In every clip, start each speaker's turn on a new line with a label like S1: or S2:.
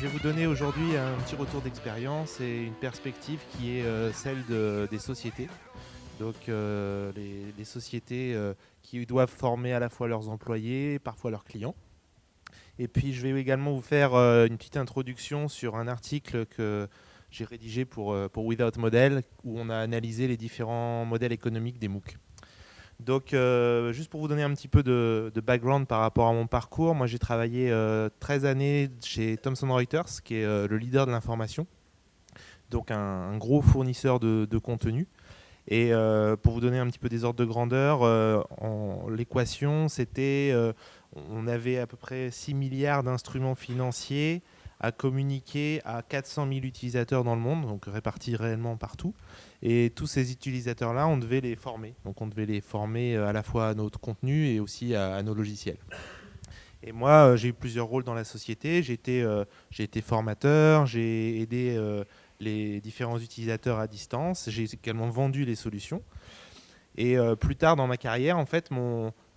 S1: vais vous donner aujourd'hui un petit retour d'expérience et une perspective qui est celle des sociétés. Donc les sociétés qui doivent former à la fois leurs employés, parfois leurs clients. Et puis je vais également vous faire une petite introduction sur un article que j'ai rédigé pour Without Model, où on a analysé les différents modèles économiques des MOOC. Donc, juste pour vous donner un petit peu de background par rapport à mon parcours, moi j'ai travaillé 13 années chez Thomson Reuters, qui est le leader de l'information, donc un gros fournisseur de contenu. Et pour vous donner un petit peu des ordres de grandeur, l'équation, c'était, on avait à peu près 6 milliards d'instruments financiers à communiquer à 400 000 utilisateurs dans le monde, donc répartis réellement partout. Et tous ces utilisateurs-là, on devait les former. Donc on devait les former à la fois à notre contenu et aussi à nos logiciels. Et moi, j'ai eu plusieurs rôles dans la société. J'ai été formateur, j'ai aidé les différents utilisateurs à distance. J'ai également vendu les solutions. Et plus tard dans ma carrière, en fait,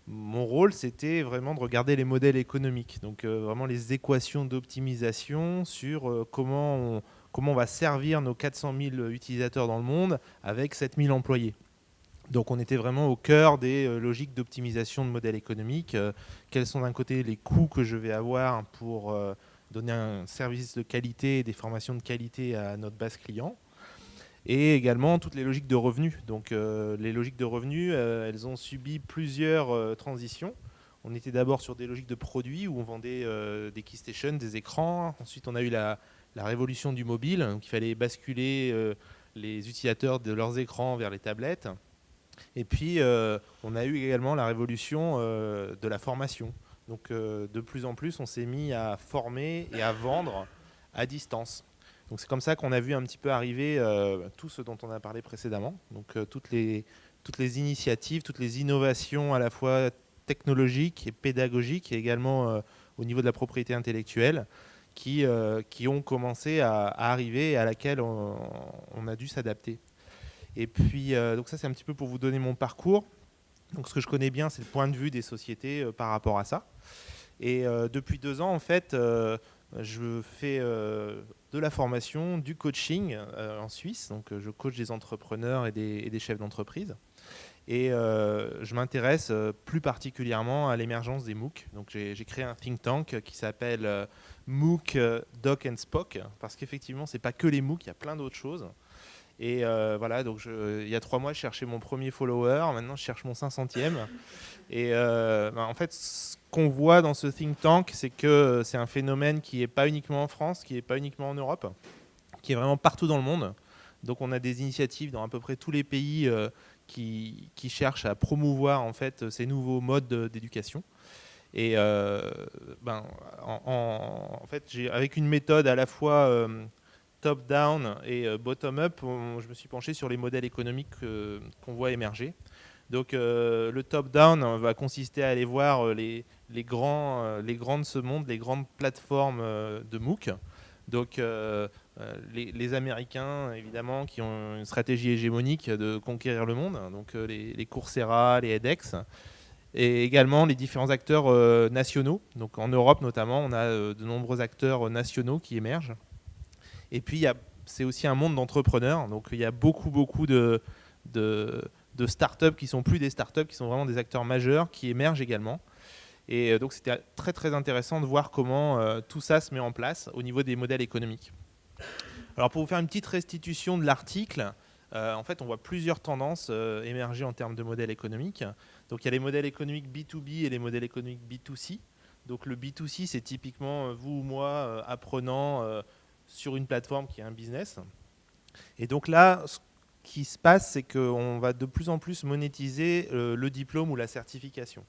S1: mon rôle, c'était vraiment de regarder les modèles économiques. Donc vraiment les équations d'optimisation sur comment on va servir nos 400 000 utilisateurs dans le monde avec 7 000 employés. Donc on était vraiment au cœur des logiques d'optimisation de modèles économiques. Quels sont d'un côté les coûts que je vais avoir pour donner un service de qualité et des formations de qualité à notre base client, et également toutes les logiques de revenus. Donc les logiques de revenus, elles ont subi plusieurs transitions. On était d'abord sur des logiques de produits où on vendait des keystations, des écrans. Ensuite on a eu la révolution du mobile, donc il fallait basculer les utilisateurs de leurs écrans vers les tablettes. Et puis, on a eu également la révolution de la formation. Donc, de plus en plus, on s'est mis à former et à vendre à distance. Donc, c'est comme ça qu'on a vu un petit peu arriver tout ce dont on a parlé précédemment. Donc, toutes les initiatives, toutes les innovations à la fois technologiques et pédagogiques, et également au niveau de la propriété intellectuelle, qui ont commencé à arriver et à laquelle on a dû s'adapter. Et puis, donc ça, c'est un petit peu pour vous donner mon parcours. Donc, ce que je connais bien, c'est le point de vue des sociétés par rapport à ça. Et depuis 2 ans, en fait, je fais de la formation, du coaching en Suisse. Donc, je coach des entrepreneurs et des chefs d'entreprise. Et je m'intéresse plus particulièrement à l'émergence des MOOC. Donc, j'ai créé un think tank qui s'appelle MOOC Doc and Spock, parce qu'effectivement, c'est pas que les MOOC, il y a plein d'autres choses. Et voilà, donc il y a 3 mois, je cherchais mon premier follower. Maintenant, je cherche mon 500e. Et en fait, ce qu'on voit dans ce think tank, c'est que c'est un phénomène qui n'est pas uniquement en France, qui n'est pas uniquement en Europe, qui est vraiment partout dans le monde. Donc, on a des initiatives dans à peu près tous les pays qui cherchent à promouvoir en fait ces nouveaux modes d'éducation. Et en fait, avec une méthode à la fois top-down et bottom-up, je me suis penché sur les modèles économiques qu'on voit émerger. Donc le top-down va consister à aller voir les grands de ce monde, les grandes plateformes de MOOC. Donc les Américains, évidemment, qui ont une stratégie hégémonique de conquérir le monde, donc les Coursera, les edX, et également les différents acteurs nationaux. Donc en Europe notamment, on a de nombreux acteurs nationaux qui émergent. Et puis, c'est aussi un monde d'entrepreneurs. Donc, il y a beaucoup de startups qui sont plus des startups, qui sont vraiment des acteurs majeurs, qui émergent également. Et donc, c'était très, très intéressant de voir comment tout ça se met en place au niveau des modèles économiques. Alors, pour vous faire une petite restitution de l'article, en fait, on voit plusieurs tendances émerger en termes de modèles économiques. Donc, il y a les modèles économiques B2B et les modèles économiques B2C. Donc, le B2C, c'est typiquement vous ou moi apprenant sur une plateforme qui est un business. Et donc là, ce qui se passe, c'est qu'on va de plus en plus monétiser le diplôme ou la certification.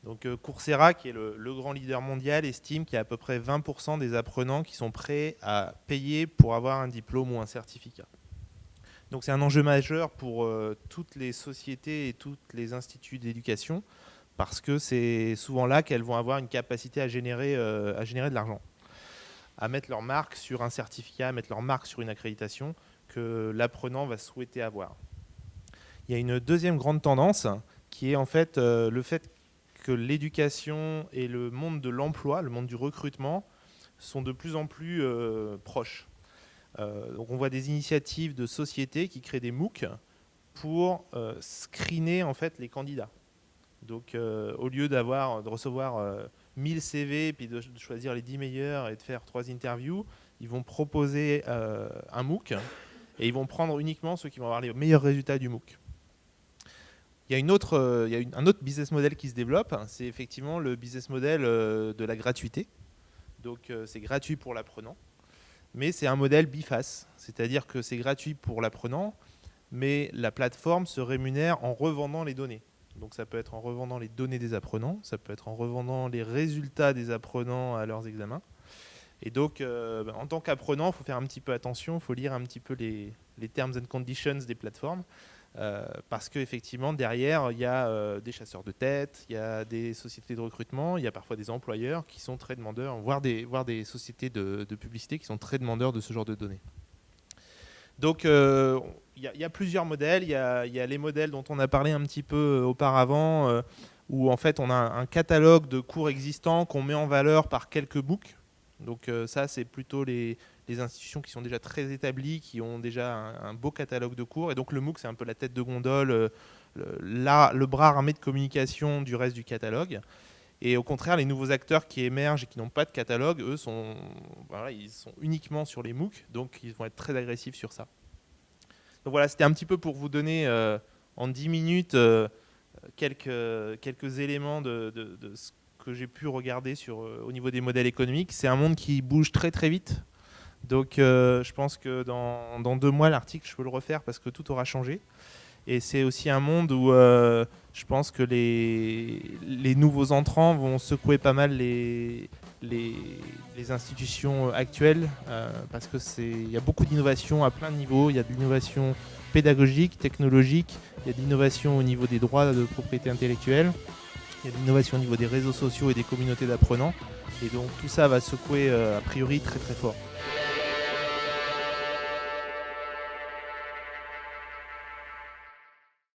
S1: Donc Coursera, qui est le grand leader mondial, estime qu'il y a à peu près 20% des apprenants qui sont prêts à payer pour avoir un diplôme ou un certificat. Donc c'est un enjeu majeur pour toutes les sociétés et tous les instituts d'éducation, parce que c'est souvent là qu'elles vont avoir une capacité à générer de l'argent, à mettre leur marque sur un certificat, à mettre leur marque sur une accréditation que l'apprenant va souhaiter avoir. Il y a une deuxième grande tendance qui est en fait le fait que l'éducation et le monde de l'emploi, le monde du recrutement, sont de plus en plus proches. Donc on voit des initiatives de sociétés qui créent des MOOC pour screener en fait les candidats. Donc au lieu de recevoir 1000 CV et puis de choisir les 10 meilleurs et de faire 3 interviews, ils vont proposer un MOOC et ils vont prendre uniquement ceux qui vont avoir les meilleurs résultats du MOOC. Il y a un autre business model qui se développe, c'est effectivement le business model de la gratuité. Donc c'est gratuit pour l'apprenant, mais c'est un modèle biface, c'est-à-dire que c'est gratuit pour l'apprenant, mais la plateforme se rémunère en revendant les données. Donc ça peut être en revendant les données des apprenants, ça peut être en revendant les résultats des apprenants à leurs examens. Et donc, en tant qu'apprenant, il faut faire un petit peu attention, il faut lire un petit peu les terms and conditions des plateformes, parce qu'effectivement, derrière, il y a des chasseurs de tête, il y a des sociétés de recrutement, il y a parfois des employeurs qui sont très demandeurs, voire des sociétés de publicité qui sont très demandeurs de ce genre de données. Donc, il y a plusieurs modèles. Il y a les modèles dont on a parlé un petit peu auparavant, où en fait, on a un catalogue de cours existants qu'on met en valeur par quelques MOOC. Donc ça, c'est plutôt les institutions qui sont déjà très établies, qui ont déjà un beau catalogue de cours. Et donc le MOOC, c'est un peu la tête de gondole, le bras armé de communication du reste du catalogue. Et au contraire, les nouveaux acteurs qui émergent et qui n'ont pas de catalogue, eux, ils sont uniquement sur les MOOC, donc ils vont être très agressifs sur ça. Donc voilà, c'était un petit peu pour vous donner en 10 minutes quelques éléments de ce que j'ai pu regarder au niveau des modèles économiques. C'est un monde qui bouge très très vite. Donc je pense que dans 2 mois, l'article, je peux le refaire parce que tout aura changé. Et c'est aussi un monde où je pense que les nouveaux entrants vont secouer pas mal les institutions actuelles parce qu'il y a beaucoup d'innovations à plein de niveaux. Il y a de l'innovation pédagogique, technologique, il y a de l'innovation au niveau des droits de propriété intellectuelle, il y a de l'innovation au niveau des réseaux sociaux et des communautés d'apprenants. Et donc tout ça va secouer a priori très très fort.